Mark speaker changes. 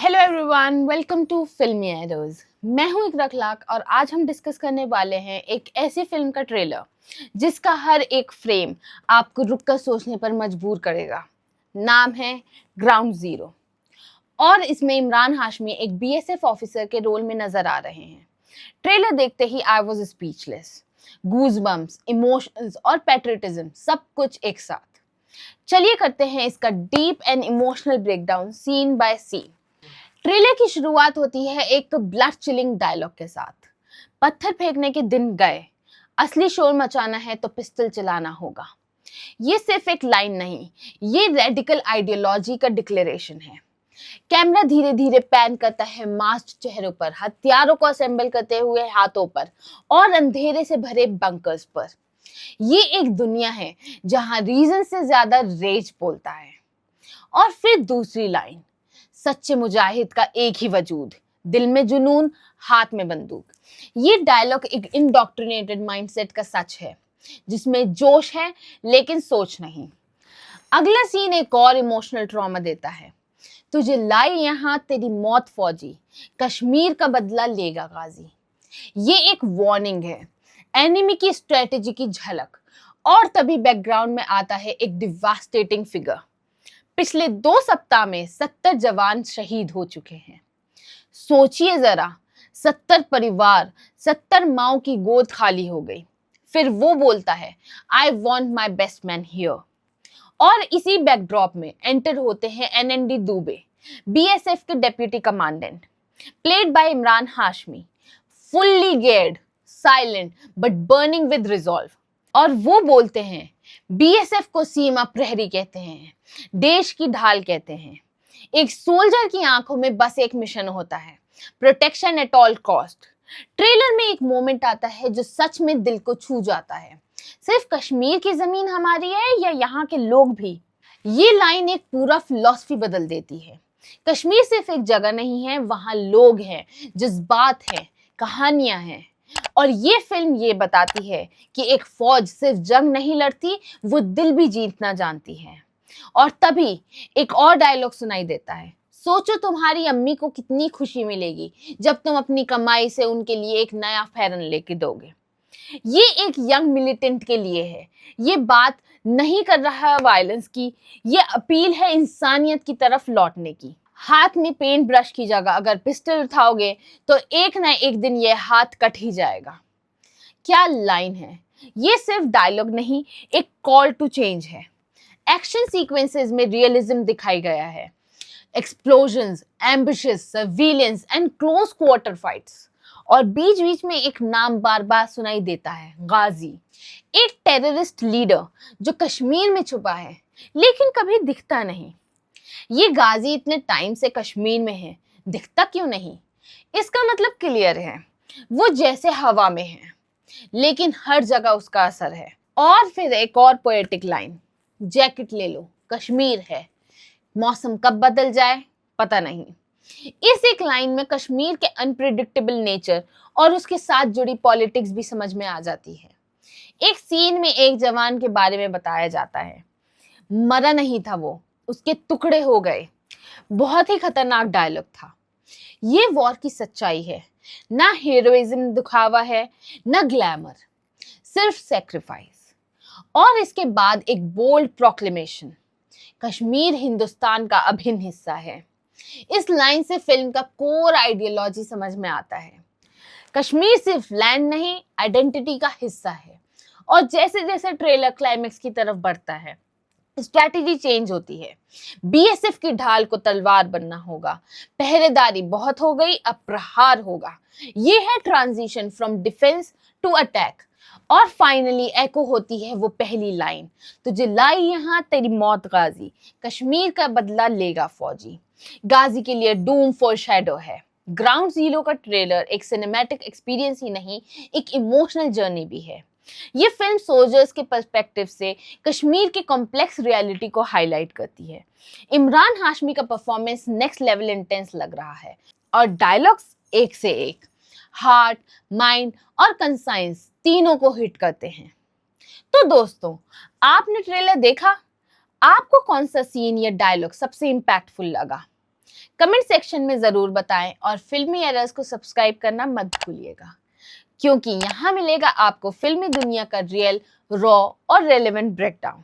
Speaker 1: Hello everyone, welcome to फिल्मी arrows. मैं हूं इकरा क्लार्क और आज हम डिस्कस करने वाले हैं एक ऐसी फिल्म का ट्रेलर जिसका हर एक फ्रेम आपको रुककर सोचने पर मजबूर करेगा। नाम है ग्राउंड जीरो और इसमें इमरान हाशमी एक बीएसएफ ऑफिसर के रोल में नजर आ रहे हैं। ट्रेलर देखते ही I was speechless. Goosebumps, emotions और पैट्रियटिज्म सब कुछ एक साथ। चलिए करते हैं इसका deep and emotional breakdown scene by scene. Trailer की शुरुआत होती है एक ब्लड चिलिंग डायलॉग के साथ। पत्थर फेंकने के दिन गए, असली शोर मचाना है तो पिस्टल चलाना होगा। ये सिर्फ एक लाइन नहीं, ये रेडिकल आइडियोलॉजी का डिक्लेरेशन है। कैमरा धीरे धीरे पैन करता है मास्क चेहरों पर, हथियारों को असेंबल करते हुए हाथों पर और अंधेरे से भरे बंकर्स पर। ये एक दुनिया है जहां रीजन से ज्यादा रेज बोलता है। और फिर दूसरी लाइन, सच्चे मुजाहिद का एक ही वजूद, दिल में जुनून, हाथ में बंदूक। ये डायलॉग एक इंडोक्ट्रिनेटेड माइंडसेट का सच है जिसमें जोश है लेकिन सोच नहीं। अगला सीन एक और इमोशनल ट्रॉमा देता है। तुझे लाई यहाँ तेरी मौत फौजी, कश्मीर का बदला लेगा गाजी। ये एक वार्निंग है, एनिमी की स्ट्रेटेजी की झलक। और तभी बैकग्राउंड में आता है एक डिवास्टेटिंग फिगर। पिछले 2 सप्ताह में 70 जवान शहीद हो चुके हैं। सोचिए जरा, 70 परिवार, 70 माओ की गोद खाली हो गई। फिर वो बोलता है, I want my best man here. और इसी बैकड्रॉप में एंटर होते हैं एनएनडी दुबे, बीएसएफ के deputy commandant, played by Imran Hashmi, fully geared, silent but burning with resolve. और वो बोलते हैं, बीएसएफ को सीमा प्रहरी कहते हैं, देश की ढाल कहते हैं। एक सोल्जर की आंखों में बस एक मिशन होता है, protection at all cost. Trailer में एक मोमेंट आता है जो सच में दिल को छू जाता है। सिर्फ कश्मीर की जमीन हमारी है या यहाँ के लोग भी? ये लाइन एक पूरा फिलॉसफी बदल देती है। कश्मीर सिर्फ एक जगह नहीं है, वहां लोग हैं, जज्बात हैं, कहानियां हैं। और ये फिल्म ये बताती है कि एक फौज सिर्फ जंग नहीं लड़ती, वो दिल भी जीतना जानती है। और तभी एक और डायलॉग सुनाई देता है, सोचो तुम्हारी अम्मी को कितनी खुशी मिलेगी जब तुम अपनी कमाई से उनके लिए एक नया फैरन लेके दोगे। ये एक यंग मिलिटेंट के लिए है। ये बात नहीं कर रहा है वायलेंस की, ये अपील है इंसानियत की तरफ लौटने की। हाथ में पेंट ब्रश की जगह अगर पिस्टल उठाओगे तो एक ना एक दिन ये हाथ कट ही जाएगा। क्या लाइन है! ये सिर्फ डायलॉग नहीं, एक कॉल टू चेंज है। एक्शन सीक्वेंसेस में रियलिज्म दिखाई गया है। Explosions, ambitious, surveillance and close quarter fights. और बीच बीच में एक नाम बार बार सुनाई देता है, गाजी। एक टेररिस्ट लीडर जो कश्मीर में छुपा है लेकिन कभी दिखता नहीं। ये गाजी इतने टाइम से कश्मीर में है, दिखता क्यों नहीं? इसका मतलब क्लियर है, वो जैसे हवा में है लेकिन हर जगह उसका असर है। और फिर एक और पोएटिक लाइन, जैकेट ले लो, कश्मीर है, मौसम कब बदल जाए पता नहीं। इस एक लाइन में कश्मीर के अनप्रिडिक्टेबल नेचर और उसके साथ जुड़ी पॉलिटिक्स भी समझ में आ जाती है। एक सीन में एक जवान के बारे में बताया जाता है, मरा नहीं था वो, उसके टुकड़े हो गए। बहुत ही खतरनाक डायलॉग था। ये वॉर की सच्चाई है, ना हीरोइज्म दिखावा है, ना ग्लैमर, सिर्फ सैक्रिफाइस। और इसके बाद एक बोल्ड प्रोक्लेमेशन, कश्मीर हिंदुस्तान का अभिन्न हिस्सा है। इस लाइन से फिल्म का कोर आइडियोलॉजी समझ में आता है। कश्मीर सिर्फ लैंड नहीं, आइडेंटिटी का हिस्सा है। और जैसे जैसे ट्रेलर क्लाइमेक्स की तरफ बढ़ता है, स्ट्रैटेजी चेंज होती है। बीएसएफ की ढाल को तलवार बनना होगा, पहरेदारी बहुत हो गई, अब प्रहार होगा। ये है transition from defence to attack. और फाइनली एको होती है वो पहली लाइन, तुझे लाई यहाँ तेरी मौत गाजी, कश्मीर का बदला लेगा फौजी। गाजी के लिए डूम फोरशैडो है। ग्राउंड जीरो का ट्रेलर एक सिनेमैटिक एक्सपीरियंस ही नहीं, एक इमोशनल जर्नी भी है। ये फिल्म सोल्जर्स के पर्सपेक्टिव से कश्मीर के कॉम्प्लेक्स रियलिटी को हाईलाइट करती है। इमरान हाशमी का परफॉर्मेंस नेक्स्ट लेवल इंटेंस लग रहा है और डायलॉग्स एक से एक, हार्ट, माइंड और कंसाइंस तीनों को हिट करते हैं। तो दोस्तों, आपने ट्रेलर देखा? आपको कौन सा सीन या डायलॉग सबसे इम्पैक्टफुल लगा? कमेंट सेक्शन में ज़रूर बताएं और फिल्मी एरर्स को सब्सक्राइब करना मत भूलिएगा, क्योंकि यहाँ मिलेगा आपको फिल्मी दुनिया का रियल, रॉ और रेलेवेंट ब्रेकडाउन।